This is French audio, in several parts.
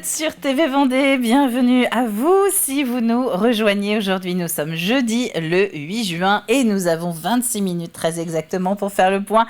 êtes sur TV Vendée, bienvenue à vous si vous nous rejoignez aujourd'hui. Nous sommes jeudi le 8 juin et nous avons 26 minutes très exactement pour faire le point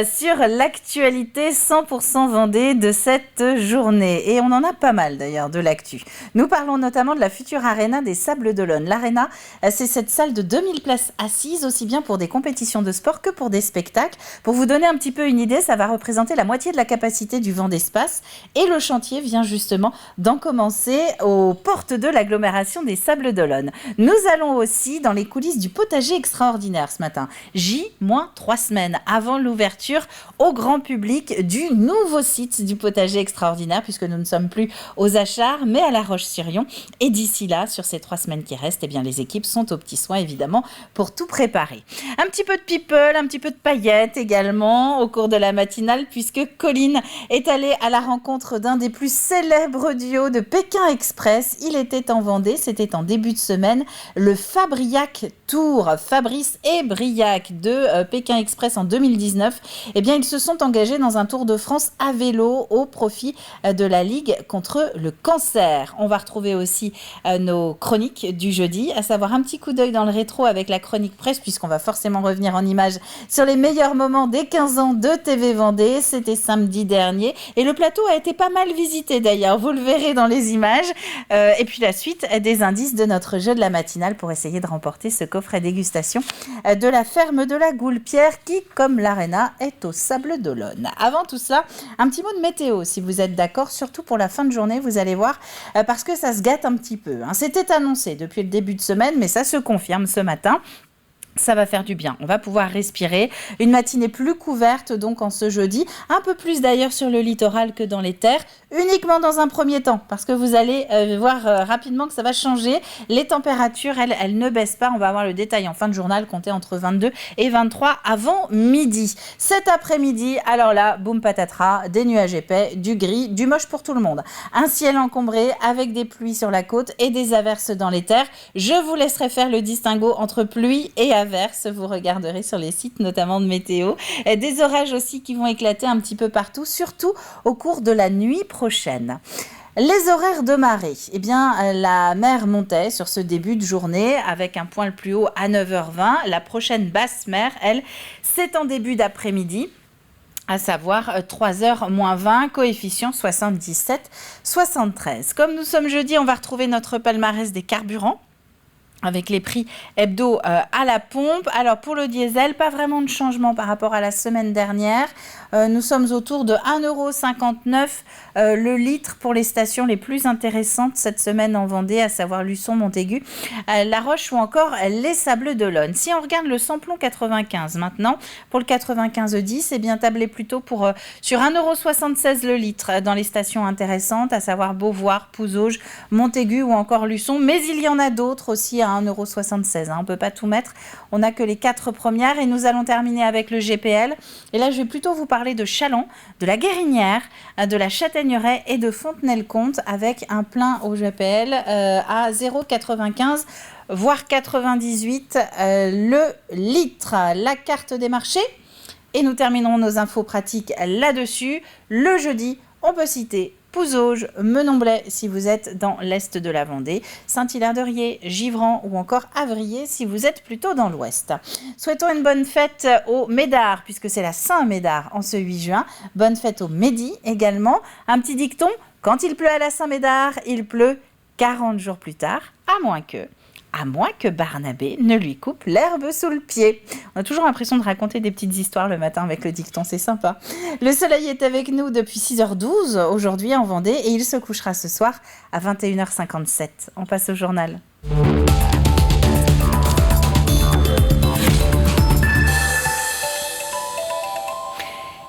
sur l'actualité 100% Vendée de cette journée. Et on en a pas mal d'ailleurs de l'actu. Nous parlons notamment de la future Arena des Sables d'Olonne. L'Arena, c'est cette salle de 2000 places assises, aussi bien pour des compétitions de sport que pour des spectacles. Pour vous donner un petit peu une idée, ça va représenter la moitié de la capacité du Vendée Espace et le chantier vient justement d'en commencer aux portes de l'agglomération des Sables d'Olonne. Nous allons aussi dans les coulisses du potager extraordinaire ce matin. J-3 semaines avant l'ouverture au grand public du nouveau site du potager extraordinaire, puisque nous ne sommes plus aux Achards mais à La Roche-sur-Yon. Et d'ici là, sur ces 3 semaines qui restent, eh bien, les équipes sont aux petits soins évidemment pour tout préparer. Un petit peu de people, un petit peu de paillettes également au cours de la matinale, puisque Colline est allée à la rencontre d'un des plus célèbres duos de Pékin Express. Il était en Vendée, c'était en début de semaine, le Fabriac Tour. Fabrice et Briac de Pékin Express en 2019. Eh bien, ils se sont engagés dans un Tour de France à vélo au profit de la Ligue contre le cancer. On va retrouver aussi nos chroniques du jeudi, à savoir un petit coup d'œil dans le rétro avec la chronique presse, puisqu'on va forcément revenir en images sur les meilleurs moments des 15 ans de TV Vendée. C'était samedi dernier et le plateau a été pas mal visité d'ailleurs, vous le verrez dans les images. Et puis la suite des indices de notre jeu de la matinale pour essayer de remporter ce coffret dégustation de la ferme de la Goulpière qui, comme l'Arena, est aux Sables d'Olonne. Avant tout cela, un petit mot de météo si vous êtes d'accord, surtout pour la fin de journée, vous allez voir, parce que ça se gâte un petit peu. C'était annoncé depuis le début de semaine, mais ça se confirme ce matin. Ça va faire du bien, on va pouvoir respirer. Une matinée plus couverte donc en ce jeudi, un peu plus d'ailleurs sur le littoral que dans les terres, uniquement dans un premier temps, parce que vous allez voir rapidement que ça va changer. Les températures, elles ne baissent pas, on va avoir le détail en fin de journal, compter entre 22 et 23 avant midi. Cet après-midi, alors là, boum patatras, des nuages épais, du gris, du moche pour tout le monde. Un ciel encombré avec des pluies sur la côte et des averses dans les terres. Je vous laisserai faire le distinguo entre pluie et averses. Vous regarderez sur les sites notamment de météo. Des orages aussi qui vont éclater un petit peu partout, surtout au cours de la nuit prochaine. Les horaires de marée, eh bien, la mer montait sur ce début de journée avec un point le plus haut à 9h20. La prochaine basse mer, elle, c'est en début d'après-midi, à savoir 3h moins 20, coefficient 77-73. Comme nous sommes jeudi, on va retrouver notre palmarès des carburants, avec les prix hebdo à la pompe. Alors pour le diesel, pas vraiment de changement par rapport à la semaine dernière. Nous sommes autour de 1,59 € le litre pour les stations les plus intéressantes cette semaine en Vendée, à savoir Luçon, Montaigu, La Roche ou encore les Sables d'Olonne. Si on regarde le samplon 95 maintenant, pour le 95-10, eh bien tablé plutôt sur 1,76 € le litre dans les stations intéressantes, à savoir Beauvoir, Pouzauges, Montaigu ou encore Luçon. Mais il y en a d'autres aussi à 1,76 €. On ne peut pas tout mettre. On n'a que les 4 premières et nous allons terminer avec le GPL. Et là, je vais plutôt vous parler de Châlons, de la Guérinière, de la Châtaigneraie et de Fontenay-le-Comte avec un plein au GPL à 0,95 voire 98 le litre. La carte des marchés. Et nous terminerons nos infos pratiques là-dessus. Le jeudi, on peut citer Pouzauges, Menomblay si vous êtes dans l'est de la Vendée, Saint-Hilaire-de-Riez, Givran ou encore Avrier si vous êtes plutôt dans l'ouest. Souhaitons une bonne fête aux Médards puisque c'est la Saint-Médard en ce 8 juin. Bonne fête aux Médis également. Un petit dicton, quand il pleut à la Saint-Médard, il pleut 40 jours plus tard, à moins que Barnabé ne lui coupe l'herbe sous le pied. On a toujours l'impression de raconter des petites histoires le matin avec le dicton, c'est sympa. Le soleil est avec nous depuis 6h12 aujourd'hui en Vendée et il se couchera ce soir à 21h57. On passe au journal.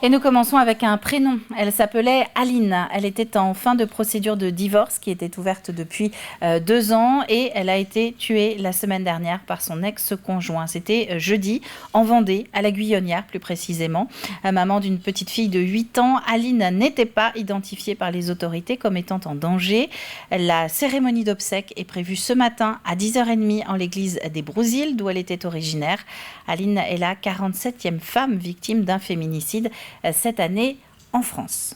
Et nous commençons avec un prénom. Elle s'appelait Aline. Elle était en fin de procédure de divorce qui était ouverte depuis 2 ans et elle a été tuée la semaine dernière par son ex-conjoint. C'était jeudi en Vendée, à la Guyonnière plus précisément. Maman d'une petite fille de 8 ans, Aline n'était pas identifiée par les autorités comme étant en danger. La cérémonie d'obsèques est prévue ce matin à 10h30 en l'église des Brousilles, d'où elle était originaire. Aline est la 47e femme victime d'un féminicide cette année en France.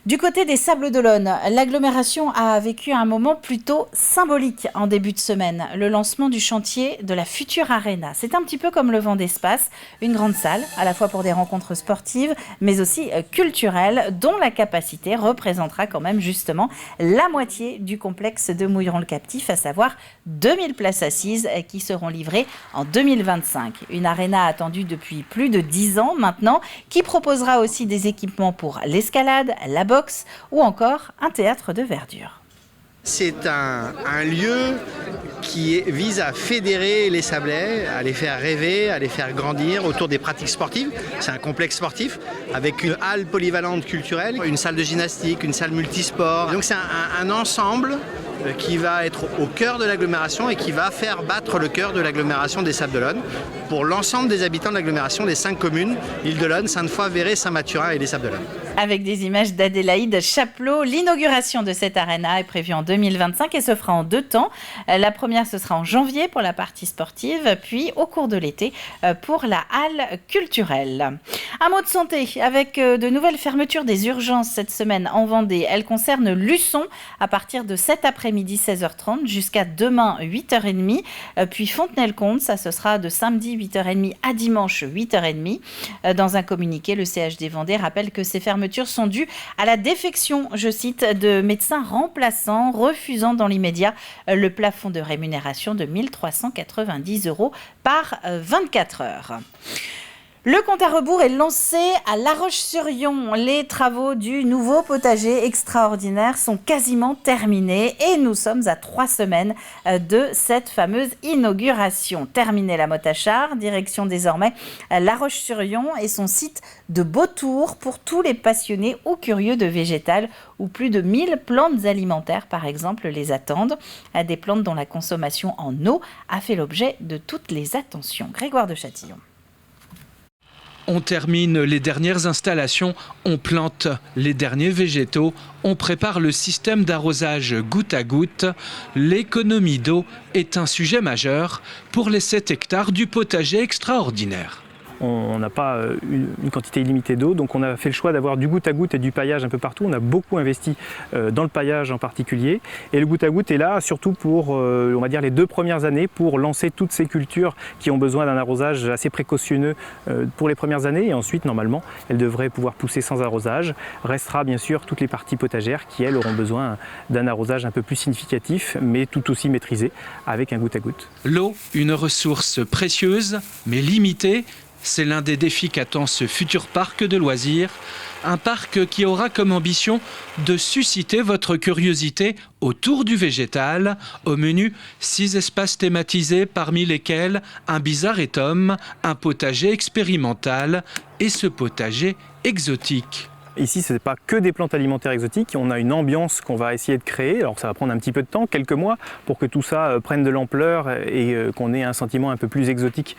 Du côté des Sables d'Olonne, l'agglomération a vécu un moment plutôt symbolique en début de semaine. Le lancement du chantier de la future Arena. C'est un petit peu comme le Vendée Space, une grande salle, à la fois pour des rencontres sportives, mais aussi culturelles, dont la capacité représentera quand même justement la moitié du complexe de Mouilleron-le-Captif, à savoir 2000 places assises qui seront livrées en 2025. Une Arena attendue depuis plus de 10 ans maintenant, qui proposera aussi des équipements pour l'escalade, la boxe, ou encore un théâtre de verdure. C'est un lieu qui vise à fédérer les Sablais, à les faire rêver, à les faire grandir autour des pratiques sportives. C'est un complexe sportif avec une halle polyvalente culturelle, une salle de gymnastique, une salle multisport. Donc c'est un ensemble qui va être au cœur de l'agglomération et qui va faire battre le cœur de l'agglomération des Sables d'Olonne pour l'ensemble des habitants de l'agglomération des 5 communes, Île-d'Olonne, Sainte-Foy, Véret, Saint-Mathurin et les Sables d'Olonne. Avec des images d'Adélaïde Chapelot, l'inauguration de cette arena est prévue en 2025 et se fera en 2 temps. La première, ce sera en janvier pour la partie sportive, puis au cours de l'été pour la halle culturelle. Un mot de santé avec de nouvelles fermetures des urgences cette semaine en Vendée. Elles concernent Luçon à partir de cet après-midi 16h30 jusqu'à demain 8h30. Puis Fontenay-le-Comte, ça ce sera de samedi 8h30 à dimanche 8h30. Dans un communiqué, le CHD Vendée rappelle que ces fermetures sont dues à la défection, je cite, de médecins remplaçants refusant dans l'immédiat le plafond de rémunération de 1 390 € par 24 heures. Le compte à rebours est lancé à La Roche-sur-Yon. Les travaux du nouveau potager extraordinaire sont quasiment terminés et nous sommes à 3 semaines de cette fameuse inauguration. Terminée la Motachar, direction désormais La Roche-sur-Yon et son site de Beautour pour tous les passionnés ou curieux de végétal où plus de 1000 plantes alimentaires par exemple les attendent. Des plantes dont la consommation en eau a fait l'objet de toutes les attentions. Grégoire de Châtillon. On termine les dernières installations, on plante les derniers végétaux, on prépare le système d'arrosage goutte à goutte. L'économie d'eau est un sujet majeur pour les 7 hectares du potager extraordinaire. On n'a pas une quantité illimitée d'eau, donc on a fait le choix d'avoir du goutte à goutte et du paillage un peu partout. On a beaucoup investi dans le paillage en particulier. Et le goutte à goutte est là surtout pour, on va dire, les 2 premières années pour lancer toutes ces cultures qui ont besoin d'un arrosage assez précautionneux pour les premières années. Et ensuite, normalement, elles devraient pouvoir pousser sans arrosage. Restera bien sûr toutes les parties potagères qui, elles, auront besoin d'un arrosage un peu plus significatif, mais tout aussi maîtrisé avec un goutte à goutte. L'eau, une ressource précieuse, mais limitée. C'est l'un des défis qu'attend ce futur parc de loisirs. Un parc qui aura comme ambition de susciter votre curiosité autour du végétal. Au menu, 6 espaces thématisés parmi lesquels un bizarretum, un potager expérimental et ce potager exotique. Ici, ce n'est pas que des plantes alimentaires exotiques, on a une ambiance qu'on va essayer de créer. Alors ça va prendre un petit peu de temps, quelques mois, pour que tout ça prenne de l'ampleur et qu'on ait un sentiment un peu plus exotique.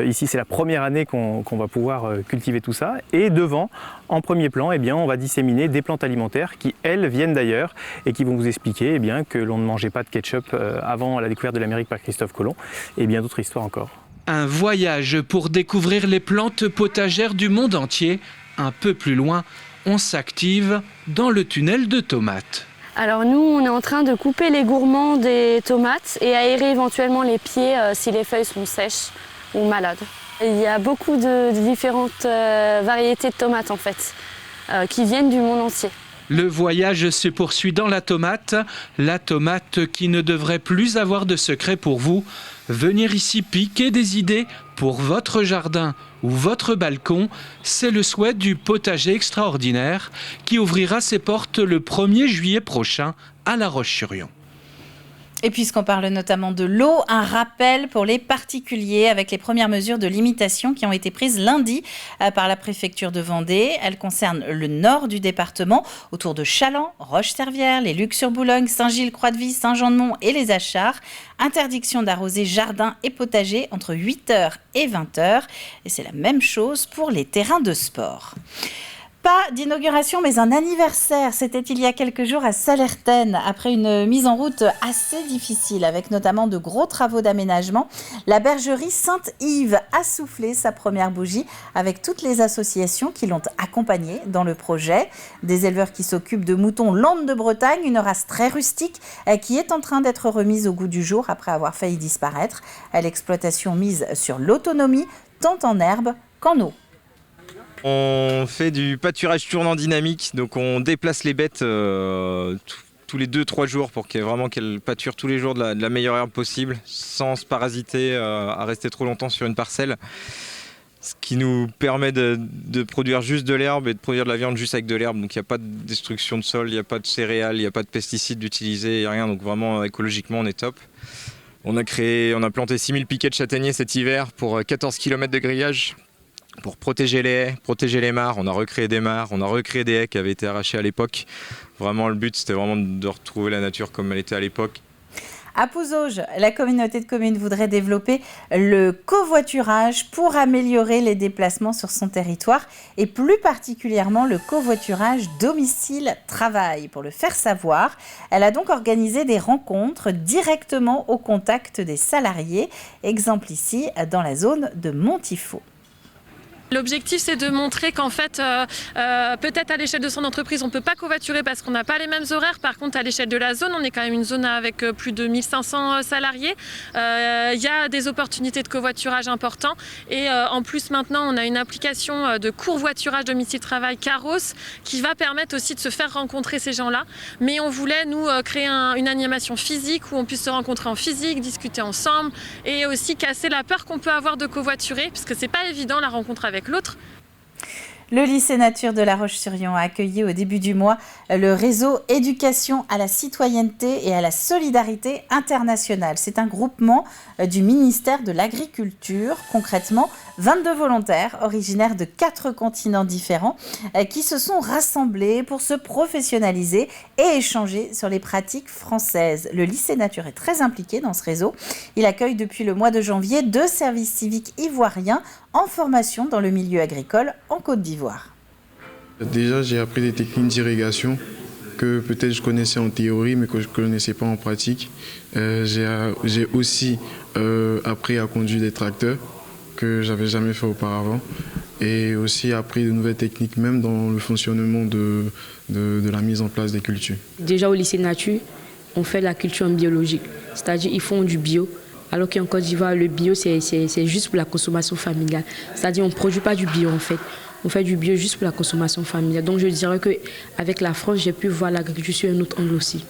Ici, c'est la première année qu'on va pouvoir cultiver tout ça. Et devant, en premier plan, eh bien, on va disséminer des plantes alimentaires qui, elles, viennent d'ailleurs et qui vont vous expliquer que l'on ne mangeait pas de ketchup avant la découverte de l'Amérique par Christophe Colomb et bien d'autres histoires encore. Un voyage pour découvrir les plantes potagères du monde entier. Un peu plus loin, on s'active dans le tunnel de tomates. Alors nous, on est en train de couper les gourmands des tomates et aérer éventuellement les pieds si les feuilles sont sèches ou malades. Il y a beaucoup de différentes variétés de tomates en fait, qui viennent du monde entier. Le voyage se poursuit dans la tomate qui ne devrait plus avoir de secret pour vous. Venir ici piquer des idées pour votre jardin ou votre balcon, c'est le souhait du potager extraordinaire qui ouvrira ses portes le 1er juillet prochain à La Roche-sur-Yon. Et puisqu'on parle notamment de l'eau, un rappel pour les particuliers avec les premières mesures de limitation qui ont été prises lundi par la préfecture de Vendée. Elles concernent le nord du département, autour de Chaland, Roche-Servière, les Lucs-sur-Boulogne, Saint-Gilles, Croix-de-Vie, Saint-Jean-de-Mont et les Achards. Interdiction d'arroser jardins et potagers entre 8h et 20h. Et c'est la même chose pour les terrains de sport. Pas d'inauguration, mais un anniversaire. C'était il y a quelques jours à Sallertaine. Après une mise en route assez difficile, avec notamment de gros travaux d'aménagement, la bergerie Sainte-Yves a soufflé sa première bougie avec toutes les associations qui l'ont accompagnée dans le projet. Des éleveurs qui s'occupent de moutons Landes de Bretagne, une race très rustique qui est en train d'être remise au goût du jour après avoir failli disparaître. L'exploitation mise sur l'autonomie, tant en herbe qu'en eau. On fait du pâturage tournant dynamique, donc on déplace les bêtes tous les 2-3 jours pour qu'elles pâturent tous les jours de la meilleure herbe possible, sans se parasiter à rester trop longtemps sur une parcelle. Ce qui nous permet de produire juste de l'herbe et de produire de la viande juste avec de l'herbe. Donc il n'y a pas de destruction de sol, il n'y a pas de céréales, il n'y a pas de pesticides d'utiliser, il n'y a rien. Donc vraiment écologiquement on est top. On a planté 6000 piquets de châtaigniers cet hiver pour 14 km de grillage. Pour protéger les haies, protéger les mares, on a recréé des mares, on a recréé des haies qui avaient été arrachées à l'époque. Vraiment, le but, c'était vraiment de retrouver la nature comme elle était à l'époque. À Pouzauges, la communauté de communes voudrait développer le covoiturage pour améliorer les déplacements sur son territoire et plus particulièrement le covoiturage domicile-travail. Pour le faire savoir, elle a donc organisé des rencontres directement au contact des salariés. Exemple ici, dans la zone de Montifaux. L'objectif, c'est de montrer qu'en fait, peut-être à l'échelle de son entreprise, on ne peut pas covoiturer parce qu'on n'a pas les mêmes horaires. Par contre, à l'échelle de la zone, on est quand même une zone avec plus de 1500 salariés. Il y a des opportunités de covoiturage importants. Et en plus, maintenant, on a une application de covoiturage domicile-travail Caros qui va permettre aussi de se faire rencontrer ces gens-là. Mais on voulait, nous, créer une animation physique où on puisse se rencontrer en physique, discuter ensemble et aussi casser la peur qu'on peut avoir de covoiturer parce que c'est pas évident la rencontre avec l'autre. Le lycée nature de La Roche-sur-Yon a accueilli au début du mois le réseau Éducation à la citoyenneté et à la solidarité internationale. C'est un groupement du ministère de l'Agriculture. Concrètement, 22 volontaires originaires de 4 continents différents qui se sont rassemblés pour se professionnaliser et échanger sur les pratiques françaises. Le lycée nature est très impliqué dans ce réseau. Il accueille depuis le mois de janvier 2 services civiques ivoiriens en formation dans le milieu agricole en Côte d'Ivoire. Déjà, j'ai appris des techniques d'irrigation que peut-être je connaissais en théorie mais que je ne connaissais pas en pratique. J'ai aussi appris à conduire des tracteurs que je n'avais jamais fait auparavant et aussi appris de nouvelles techniques même dans le fonctionnement de la mise en place des cultures. Déjà au lycée nature, on fait la culture biologique, c'est-à-dire ils font du bio. Alors qu'en Côte d'Ivoire, le bio, c'est juste pour la consommation familiale. C'est-à-dire qu'on ne produit pas du bio en fait. On fait du bio juste pour la consommation familiale. Donc je dirais qu'avec la France, j'ai pu voir l'agriculture sur un autre angle aussi.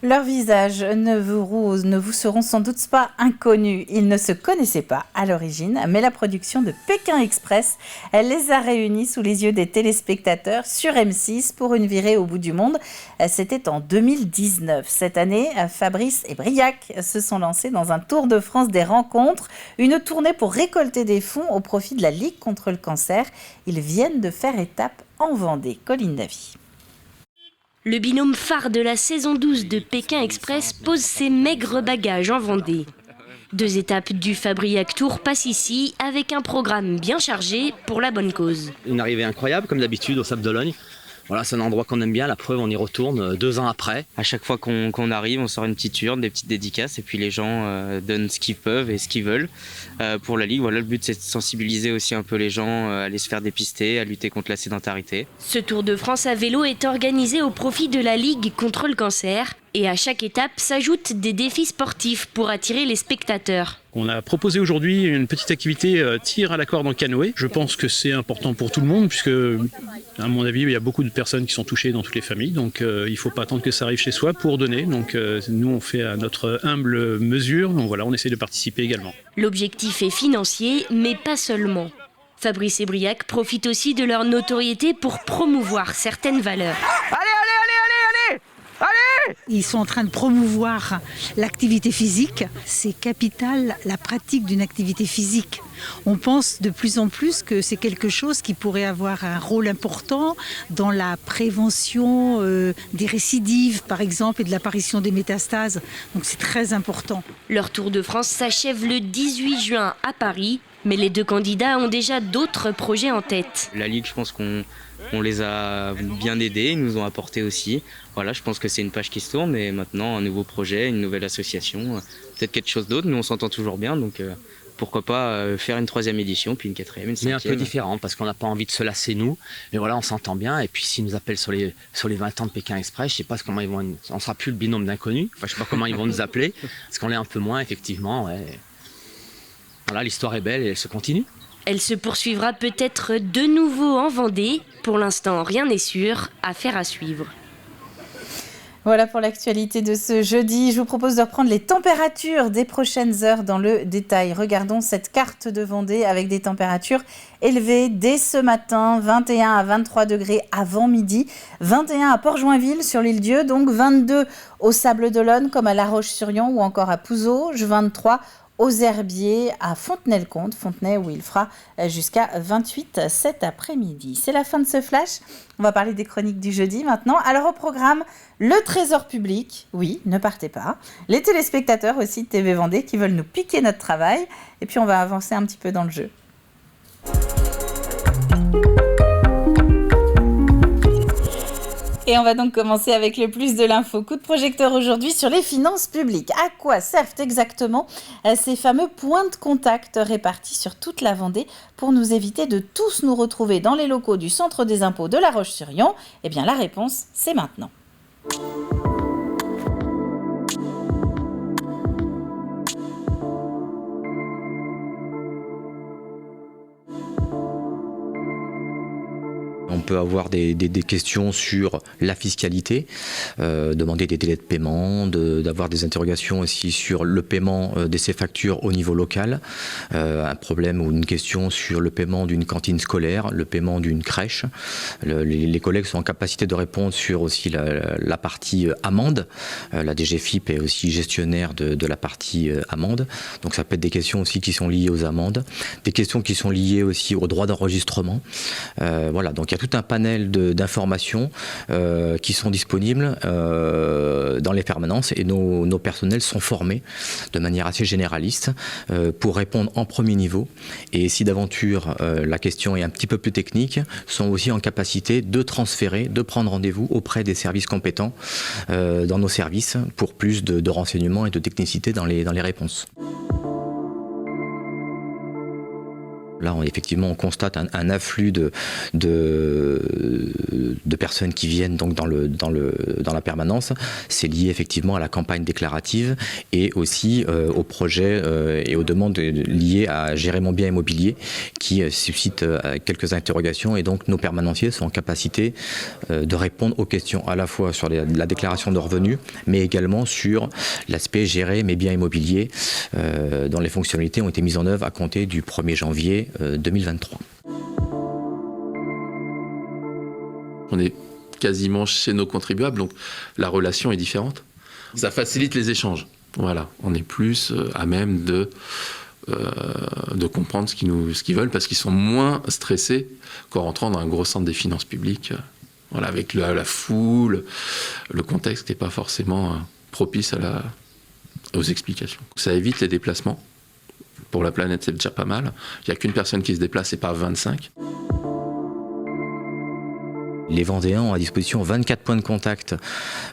Leurs visages ne vous seront sans doute pas inconnus. Ils ne se connaissaient pas à l'origine, mais la production de Pékin Express, elle les a réunis sous les yeux des téléspectateurs sur M6 pour une virée au bout du monde. C'était en 2019. Cette année, Fabrice et Briac se sont lancés dans un tour de France des rencontres, une tournée pour récolter des fonds au profit de la Ligue contre le cancer. Ils viennent de faire étape en Vendée. Colline Davy. Le binôme phare de la saison 12 de Pékin Express pose ses maigres bagages en Vendée. 2 étapes du Fabriac Tour passent ici avec un programme bien chargé pour la bonne cause. Une arrivée incroyable comme d'habitude au Sable d'Olonne. Voilà, c'est un endroit qu'on aime bien, la preuve on y retourne 2 ans après. À chaque fois qu'on arrive, on sort une petite urne, des petites dédicaces et puis les gens donnent ce qu'ils peuvent et ce qu'ils veulent pour la Ligue. Voilà, le but c'est de sensibiliser aussi un peu les gens à aller se faire dépister, à lutter contre la sédentarité. Ce Tour de France à vélo est organisé au profit de la Ligue contre le cancer. Et à chaque étape s'ajoutent des défis sportifs pour attirer les spectateurs. On a proposé aujourd'hui une petite activité tir à la corde en canoë. Je pense que c'est important pour tout le monde puisque, à mon avis, il y a beaucoup de personnes qui sont touchées dans toutes les familles. Donc il ne faut pas attendre que ça arrive chez soi pour donner. Donc nous, on fait à notre humble mesure. Donc voilà, on essaie de participer également. L'objectif est financier, mais pas seulement. Fabrice et Briac profitent aussi de leur notoriété pour promouvoir certaines valeurs. Allez! Ils sont en train de promouvoir l'activité physique. C'est capital, la pratique d'une activité physique. On pense de plus en plus que c'est quelque chose qui pourrait avoir un rôle important dans la prévention des récidives, par exemple, et de l'apparition des métastases. Donc c'est très important. Leur Tour de France s'achève le 18 juin à Paris, mais les 2 candidats ont déjà d'autres projets en tête. La Ligue, je pense qu'on On les a bien aidés, ils nous ont apporté aussi. Voilà, je pense que c'est une page qui se tourne et maintenant un nouveau projet, une nouvelle association, peut-être quelque chose d'autre. Nous, on s'entend toujours bien, donc pourquoi pas faire une 3e édition, puis une 4e, une 5e. Mais un peu différent, parce qu'on n'a pas envie de se lasser, nous. Mais voilà, on s'entend bien. Et puis, s'ils nous appellent sur les 20 ans de Pékin Express, je ne sais pas comment ils vont... On ne sera plus le binôme d'inconnus. Enfin, je ne sais pas comment ils vont nous appeler, parce qu'on est un peu moins, effectivement. Ouais. Voilà, l'histoire est belle et elle se continue. Elle se poursuivra peut-être de nouveau en Vendée. Pour l'instant, rien n'est sûr. Affaire à suivre. Voilà pour l'actualité de ce jeudi. Je vous propose de reprendre les températures des prochaines heures dans le détail. Regardons cette carte de Vendée avec des températures élevées dès ce matin. 21 à 23 degrés avant midi. 21 à Port-Joinville sur l'île Dieu. Donc 22 au Sable-d'Olonne comme à La Roche-sur-Yon ou encore à Pouzauges. 23 aux Herbiers, à Fontenay-le-Comte, Fontenay où il fera jusqu'à 28 cet après-midi. C'est la fin de ce flash. On va parler des chroniques du jeudi maintenant. Alors au programme, le Trésor public. Oui, ne partez pas. Les téléspectateurs aussi de TV Vendée qui veulent nous piquer notre travail. Et puis on va avancer un petit peu dans le jeu. Et on va donc commencer avec le plus de l'info. Coup de projecteur aujourd'hui sur les finances publiques. À quoi servent exactement ces fameux points de contact répartis sur toute la Vendée pour nous éviter de tous nous retrouver dans les locaux du Centre des impôts de La Roche-sur-Yon ? Eh bien, la réponse, c'est maintenant. On peut avoir des questions sur la fiscalité, demander des délais de paiement, d'avoir des interrogations aussi sur le paiement de ces factures au niveau local, un problème ou une question sur le paiement d'une cantine scolaire, le paiement d'une crèche. Les collègues sont en capacité de répondre sur aussi la partie amende. La DGFiP est aussi gestionnaire de la partie amende. Donc ça peut être des questions aussi qui sont liées aux amendes, des questions qui sont liées aussi aux droits d'enregistrement. Voilà, donc il y a tout un panel d'informations qui sont disponibles dans les permanences et nos personnels sont formés de manière assez généraliste pour répondre en premier niveau et si d'aventure la question est un petit peu plus technique, sont aussi en capacité de transférer, de prendre rendez-vous auprès des services compétents dans nos services pour plus de renseignements et de technicité dans les réponses. Là, on constate un afflux de personnes qui viennent donc dans la permanence. C'est lié effectivement à la campagne déclarative et aussi aux projets et aux demandes liées à Gérer mon bien immobilier qui suscitent quelques interrogations et donc nos permanenciers sont en capacité de répondre aux questions à la fois sur la déclaration de revenus mais également sur l'aspect Gérer mes biens immobiliers dont les fonctionnalités ont été mises en œuvre à compter du 1er janvier 2023. On est quasiment chez nos contribuables, donc la relation est différente. Ça facilite les échanges. Voilà, on est plus à même de comprendre ce qu'ils veulent parce qu'ils sont moins stressés qu'en rentrant dans un gros centre des finances publiques. Voilà, avec la foule, le contexte n'est pas forcément propice aux explications. Ça évite les déplacements. Pour la planète, c'est déjà pas mal. Il n'y a qu'une personne qui se déplace et pas 25. Les Vendéens ont à disposition 24 points de contact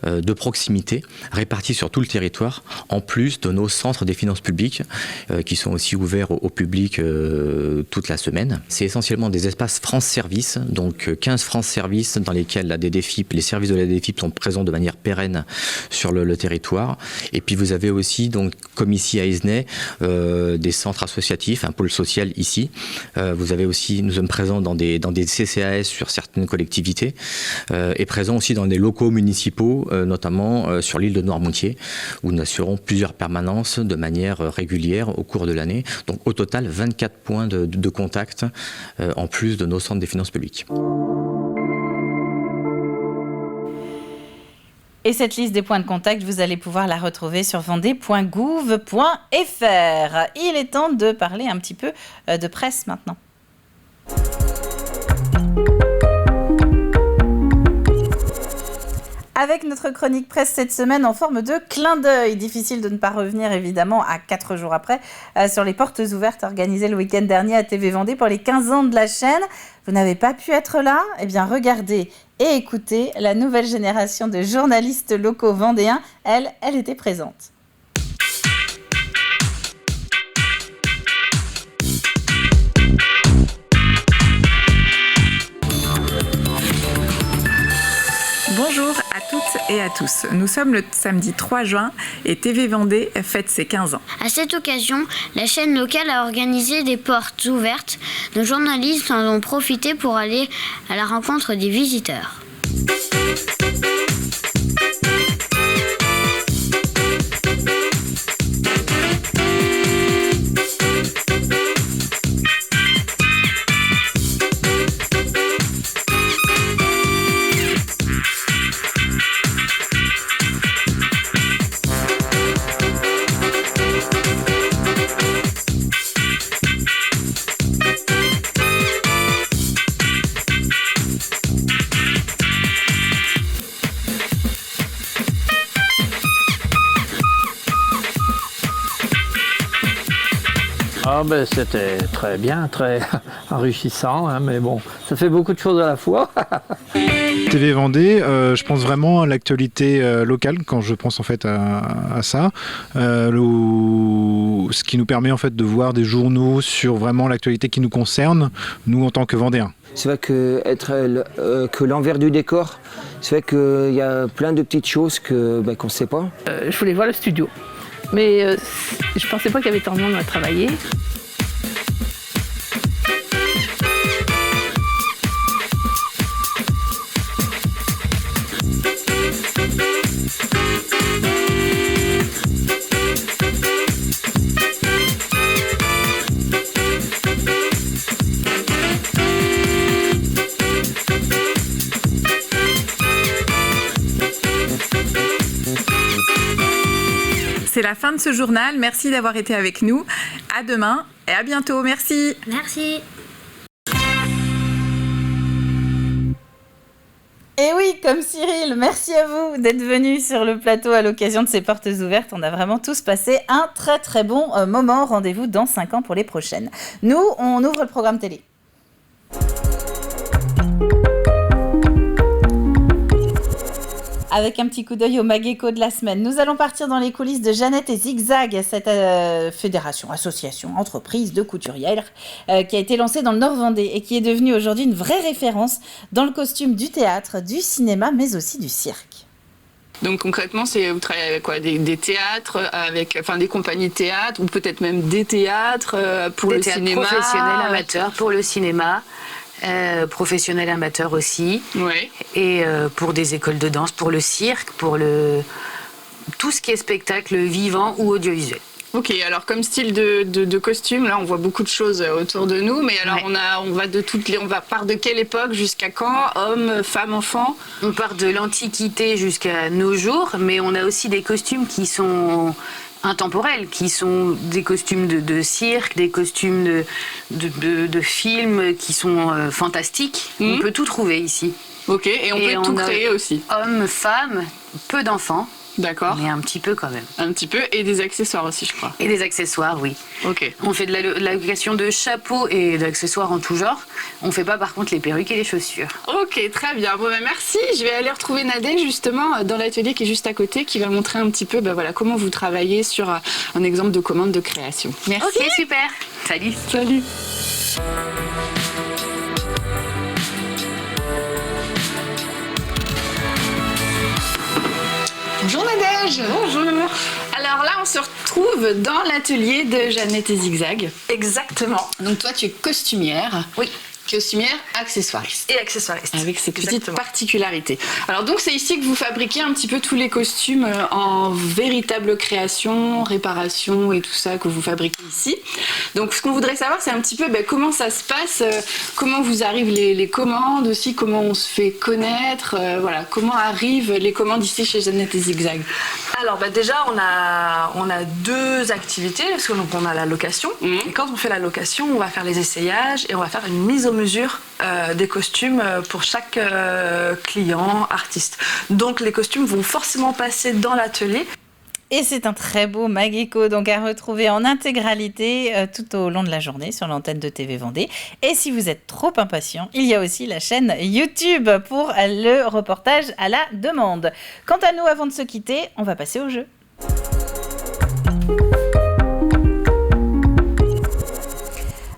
de proximité répartis sur tout le territoire, en plus de nos centres des finances publiques qui sont aussi ouverts au public toute la semaine. C'est essentiellement des espaces France Service, donc 15 France Service dans lesquels la DDFiP, les services de la DDFiP sont présents de manière pérenne sur le territoire. Et puis vous avez aussi, donc, comme ici à Izenay, des centres associatifs, un pôle social ici. Vous avez aussi, nous sommes présents dans des CCAS sur certaines collectivités. Est présent aussi dans des locaux municipaux, notamment sur l'île de Noirmoutier, où nous assurons plusieurs permanences de manière régulière au cours de l'année. Donc au total, 24 points de contact en plus de nos centres des finances publiques. Et cette liste des points de contact, vous allez pouvoir la retrouver sur vendée.gouv.fr. Il est temps de parler un petit peu de presse maintenant. avec notre chronique presse cette semaine en forme de clin d'œil. Difficile de ne pas revenir évidemment à 4 jours après sur les portes ouvertes organisées le week-end dernier à TV Vendée pour les 15 ans de la chaîne. Vous n'avez pas pu être là ? Eh bien regardez et écoutez, la nouvelle génération de journalistes locaux vendéens, elle était présente. Bonjour à toutes et à tous. Nous sommes le samedi 3 juin et TV Vendée fête ses 15 ans. À cette occasion, la chaîne locale a organisé des portes ouvertes. Nos journalistes en ont profité pour aller à la rencontre des visiteurs. C'était très bien, très enrichissant, hein, mais bon, ça fait beaucoup de choses à la fois. TV Vendée, je pense vraiment à l'actualité locale quand je pense en fait à ça. Ce qui nous permet en fait de voir des journaux sur vraiment l'actualité qui nous concerne, nous en tant que Vendéens. C'est vrai que l'envers du décor, c'est vrai qu'il y a plein de petites choses qu'on ne sait pas. Je voulais voir le studio, mais je pensais pas qu'il y avait tant de monde à travailler. C'est la fin de ce journal. Merci d'avoir été avec nous. À demain et à bientôt. Merci. Merci. Et oui, comme Cyril, merci à vous d'être venus sur le plateau à l'occasion de ces portes ouvertes. On a vraiment tous passé un très très bon moment. Rendez-vous dans 5 ans pour les prochaines. Nous, on ouvre le programme télé. Avec un petit coup d'œil au Mageco de la semaine. Nous allons partir dans les coulisses de Jeannette et Zigzag, cette association, entreprise de couturières qui a été lancée dans le Nord-Vendée et qui est devenue aujourd'hui une vraie référence dans le costume du théâtre, du cinéma, mais aussi du cirque. Donc concrètement, vous travaillez avec quoi, des théâtres, des compagnies de théâtre, ou peut-être même des théâtres pour le cinéma. Professionnels, amateurs pour le cinéma. Professionnels amateurs aussi, ouais. Et pour des écoles de danse, pour le cirque, pour tout ce qui est spectacle vivant ou audiovisuel. Ok, alors comme style de costume, là on voit beaucoup de choses autour de nous, mais alors ouais. on part de quelle époque jusqu'à quand? Hommes, femmes, enfants? On part de l'Antiquité jusqu'à nos jours, mais on a aussi des costumes qui sont intemporels, qui sont des costumes de cirque, des costumes de films qui sont fantastiques. On peut tout trouver ici. Ok, et on peut tout créer aussi. Hommes, femmes, peu d'enfants. D'accord. Mais un petit peu quand même. Un petit peu, et des accessoires aussi, je crois. Et des accessoires, oui. Ok. On fait de la location de chapeaux et d'accessoires en tout genre. On fait pas par contre les perruques et les chaussures. Ok, très bien. Bon, merci. Je vais aller retrouver Nadège justement dans l'atelier qui est juste à côté, qui va montrer un petit peu comment vous travaillez sur un exemple de commande de création. Merci. Ok, super. Salut. Salut. Bonjour Nadège. Bonjour. Alors là, on se retrouve dans l'atelier de Jeannette et Zigzag. Exactement. Donc toi, tu es costumière. Oui. Costumière, accessoiriste. Et accessoiriste. Avec cette petite particularité. Alors donc c'est ici que vous fabriquez un petit peu tous les costumes en véritable création, réparation et tout ça que vous fabriquez ici. Donc ce qu'on voudrait savoir, c'est un petit peu comment ça se passe, comment vous arrivent les commandes aussi, comment on se fait connaître, comment arrivent les commandes ici chez Jeannette et Zigzag. Alors déjà on a deux activités, parce que donc on a la location, et quand on fait la location, on va faire les essayages et on va faire une mise au mesure des costumes pour chaque client, artiste. Donc les costumes vont forcément passer dans l'atelier. Et c'est un très beau Mageco, donc à retrouver en intégralité tout au long de la journée sur l'antenne de TV Vendée. Et si vous êtes trop impatient, il y a aussi la chaîne YouTube pour le reportage à la demande. Quant à nous, avant de se quitter, on va passer au jeu.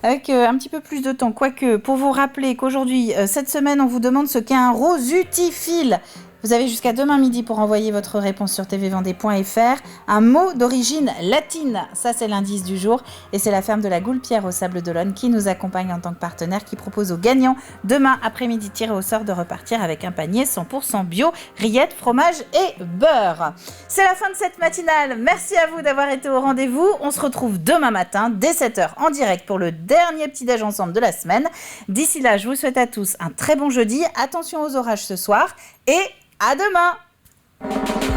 Avec un petit peu plus de temps, quoique pour vous rappeler qu'aujourd'hui, cette semaine, on vous demande ce qu'est un rosutifile. Vous avez jusqu'à demain midi pour envoyer votre réponse sur tvvendée.fr. Un mot d'origine latine, ça c'est l'indice du jour. Et c'est la ferme de la Goulpière au Sable d'Olonne qui nous accompagne en tant que partenaire, qui propose aux gagnants demain après-midi tiré au sort de repartir avec un panier 100% bio, rillettes, fromage et beurre. C'est la fin de cette matinale. Merci à vous d'avoir été au rendez-vous. On se retrouve demain matin dès 7h en direct pour le dernier petit-déj ensemble de la semaine. D'ici là, je vous souhaite à tous un très bon jeudi. Attention aux orages ce soir et à demain!